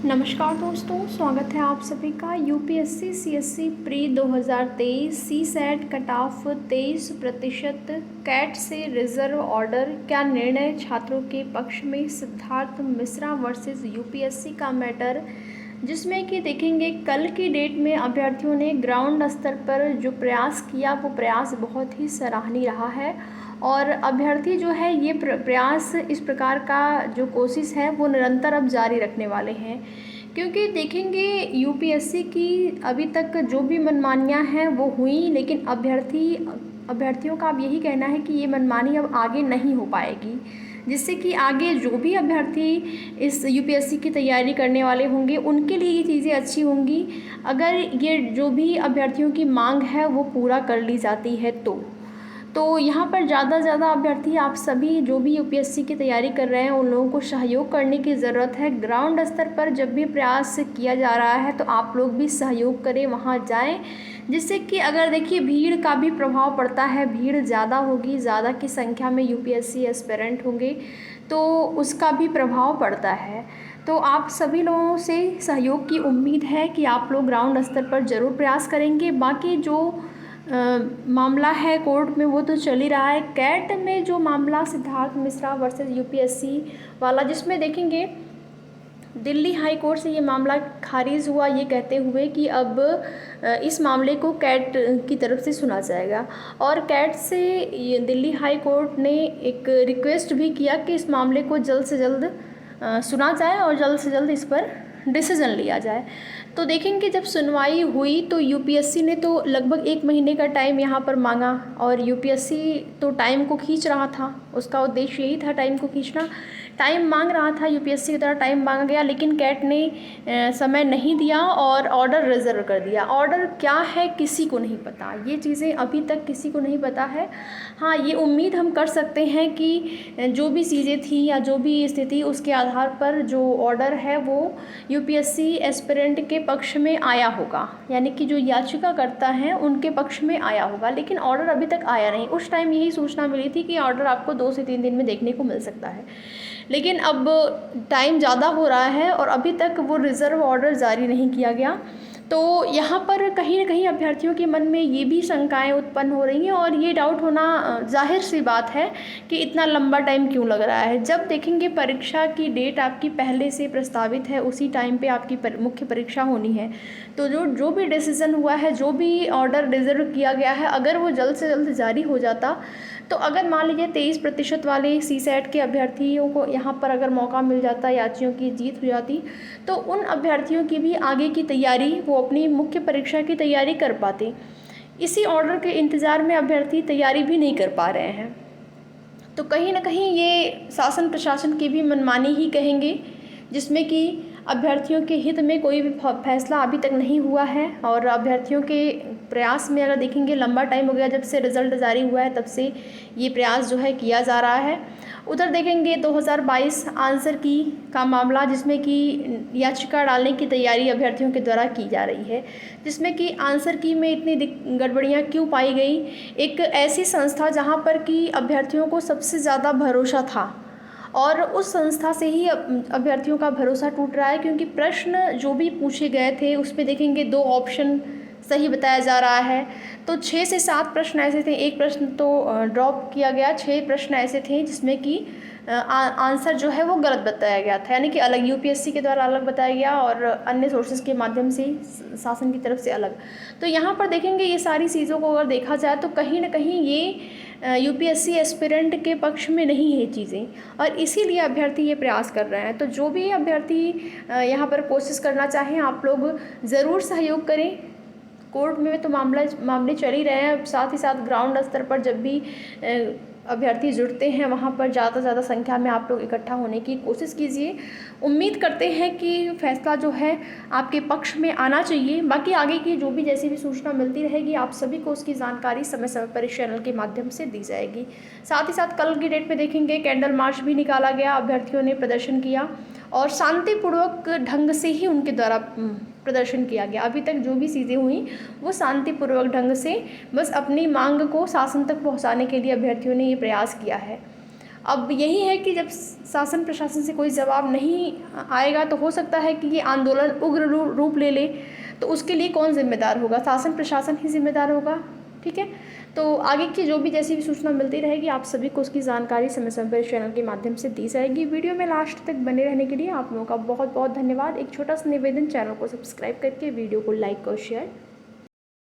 नमस्कार दोस्तों, स्वागत है आप सभी का। यूपीएससी सीएससी प्री 2023 सी सेट कट ऑफ 23%, कैट से रिजर्व ऑर्डर, क्या निर्णय छात्रों के पक्ष में। सिद्धार्थ मिश्रा वर्सेस यूपीएससी का मैटर, जिसमें कि देखेंगे कल की डेट में अभ्यर्थियों ने ग्राउंड स्तर पर जो प्रयास किया वो प्रयास बहुत ही सराहनीय रहा है। और अभ्यर्थी जो है ये प्रयास, इस प्रकार का जो कोशिश है वो निरंतर अब जारी रखने वाले हैं, क्योंकि देखेंगे यूपीएससी की अभी तक जो भी मनमानियां हैं वो हुई, लेकिन अभ्यर्थियों का अब यही कहना है कि ये मनमानी अब आगे नहीं हो पाएगी, जिससे कि आगे जो भी अभ्यर्थी इस यूपीएससी की तैयारी करने वाले होंगे उनके लिए ये चीज़ें अच्छी होंगी अगर ये जो भी अभ्यर्थियों की मांग है वो पूरा कर ली जाती है। तो यहाँ पर ज़्यादा से ज़्यादा अभ्यर्थी, आप सभी जो भी यूपीएससी की तैयारी कर रहे हैं उन लोगों को सहयोग करने की ज़रूरत है। ग्राउंड स्तर पर जब भी प्रयास किया जा रहा है तो आप लोग भी सहयोग करें, वहाँ जाएं, जिससे कि अगर देखिए भीड़ का भी प्रभाव पड़ता है, भीड़ ज़्यादा होगी, ज़्यादा की संख्या में यूपीएससी एस्पिरेंट होंगे तो उसका भी प्रभाव पड़ता है। तो आप सभी लोगों से सहयोग की उम्मीद है कि आप लोग ग्राउंड स्तर पर ज़रूर प्रयास करेंगे। बाकी जो मामला है कोर्ट में वो तो चल ही रहा है। कैट में जो मामला सिद्धार्थ मिश्रा वर्सेस यूपीएससी वाला, जिसमें देखेंगे दिल्ली हाई कोर्ट से ये मामला खारिज हुआ, ये कहते हुए कि अब इस मामले को कैट की तरफ से सुना जाएगा। और कैट से ये दिल्ली हाई कोर्ट ने एक रिक्वेस्ट भी किया कि इस मामले को जल्द से जल्द सुना जाए और जल्द से जल्द इस पर डिसीज़न लिया जाए। तो देखेंगे जब सुनवाई हुई तो यूपीएससी ने तो लगभग 1 महीने का टाइम यहाँ पर मांगा, और यूपीएससी तो टाइम को खींच रहा था, उसका उद्देश्य यही था टाइम को खींचना। टाइम मांग रहा था, यूपीएससी की तरह टाइम मांगा गया, लेकिन कैट ने समय नहीं दिया और ऑर्डर रिजर्व कर दिया। ऑर्डर क्या है किसी को नहीं पता, ये चीज़ें अभी तक किसी को नहीं पता है। हाँ, ये उम्मीद हम कर सकते हैं कि जो भी चीज़ें थी या जो भी स्थिति, उसके आधार पर जो ऑर्डर है वो यूपीएससी एस्पिरेंट के पक्ष में आया होगा, यानी कि जो याचिकाकर्ता हैं उनके पक्ष में आया होगा, लेकिन ऑर्डर अभी तक आया नहीं। उस टाइम यही सूचना मिली थी कि ऑर्डर आपको 2 से 3 दिन में देखने को मिल सकता है, लेकिन अब टाइम ज़्यादा हो रहा है और अभी तक वो रिज़र्व ऑर्डर जारी नहीं किया गया। तो यहाँ पर कहीं ना कहीं अभ्यर्थियों के मन में ये भी शंकाएं उत्पन्न हो रही हैं, और ये डाउट होना जाहिर सी बात है कि इतना लंबा टाइम क्यों लग रहा है। जब देखेंगे परीक्षा की डेट आपकी पहले से प्रस्तावित है, उसी टाइम पे आपकी मुख्य परीक्षा होनी है, तो जो भी डिसीज़न हुआ है, जो भी ऑर्डर रिजर्व किया गया है, अगर वो जल्द से जल्द जारी हो जाता, तो अगर मान लीजिए 23% वाले सी सेट के अभ्यर्थियों को यहाँ पर अगर मौका मिल जाता, याचियों की जीत हो जाती, तो उन अभ्यर्थियों की भी आगे की तैयारी, वो अपनी मुख्य परीक्षा की तैयारी कर पाते। इसी ऑर्डर के इंतज़ार में अभ्यर्थी तैयारी भी नहीं कर पा रहे हैं। तो कहीं ना कहीं ये शासन प्रशासन की भी मनमानी ही कहेंगे, जिसमें कि अभ्यर्थियों के हित में कोई भी फैसला अभी तक नहीं हुआ है। और अभ्यर्थियों के प्रयास में अगर देखेंगे, लंबा टाइम हो गया जब से रिज़ल्ट जारी हुआ है, तब से ये प्रयास जो है किया जा रहा है। उधर देखेंगे 2022 आंसर की का मामला, जिसमें कि याचिका डालने की तैयारी अभ्यर्थियों के द्वारा की जा रही है, जिसमें कि आंसर की में इतनी गड़बड़ियाँ क्यों पाई गई। एक ऐसी संस्था जहाँ पर कि अभ्यर्थियों को सबसे ज़्यादा भरोसा था, और उस संस्था से ही अभ्यर्थियों का भरोसा टूट रहा है, क्योंकि प्रश्न जो भी पूछे गए थे उसमें देखेंगे 2 ऑप्शन सही बताया जा रहा है। तो 6 से 7 प्रश्न ऐसे थे, एक प्रश्न तो ड्रॉप किया गया, 6 प्रश्न ऐसे थे जिसमें कि आंसर जो है वो गलत बताया गया था, यानी कि अलग यूपीएससी के द्वारा अलग बताया गया और अन्य सोर्सेज के माध्यम से शासन की तरफ से अलग। तो यहाँ पर देखेंगे ये सारी चीज़ों को अगर देखा जाए तो कहीं ना कहीं ये यूपीएससी एस्पिरेंट के पक्ष में नहीं है चीज़ें, और इसीलिए अभ्यर्थी ये प्रयास कर रहे हैं। तो जो भी अभ्यर्थी यहाँ पर कोशिश करना चाहें, आप लोग ज़रूर सहयोग करें। कोर्ट में तो मामले चल ही रहे हैं, साथ ही साथ ग्राउंड स्तर पर जब भी अभ्यर्थी जुड़ते हैं वहाँ पर ज़्यादा से ज़्यादा संख्या में आप लोग इकट्ठा होने की कोशिश कीजिए। उम्मीद करते हैं कि फैसला जो है आपके पक्ष में आना चाहिए। बाकी आगे की जो भी जैसी भी सूचना मिलती रहेगी, आप सभी को उसकी जानकारी समय समय पर इस चैनल के माध्यम से दी जाएगी। साथ ही साथ कल की डेट में देखेंगे कैंडल मार्च भी निकाला गया, अभ्यर्थियों ने प्रदर्शन किया और शांतिपूर्वक ढंग से ही उनके द्वारा प्रदर्शन किया गया। अभी तक जो भी चीज़ें हुई वो शांतिपूर्वक ढंग से, बस अपनी मांग को शासन तक पहुंचाने के लिए अभ्यर्थियों ने ये प्रयास किया है। अब यही है कि जब शासन प्रशासन से कोई जवाब नहीं आएगा तो हो सकता है कि ये आंदोलन उग्र रूप ले ले। तो उसके लिए कौन जिम्मेदार होगा? शासन प्रशासन ही जिम्मेदार होगा। ठीक है, तो आगे की जो भी जैसी भी सूचना मिलती रहेगी आप सभी को उसकी जानकारी समय समय पर चैनल के माध्यम से दी जाएगी। वीडियो में लास्ट तक बने रहने के लिए आप लोगों का बहुत बहुत धन्यवाद। एक छोटा सा निवेदन, चैनल को सब्सक्राइब करके वीडियो को लाइक और शेयर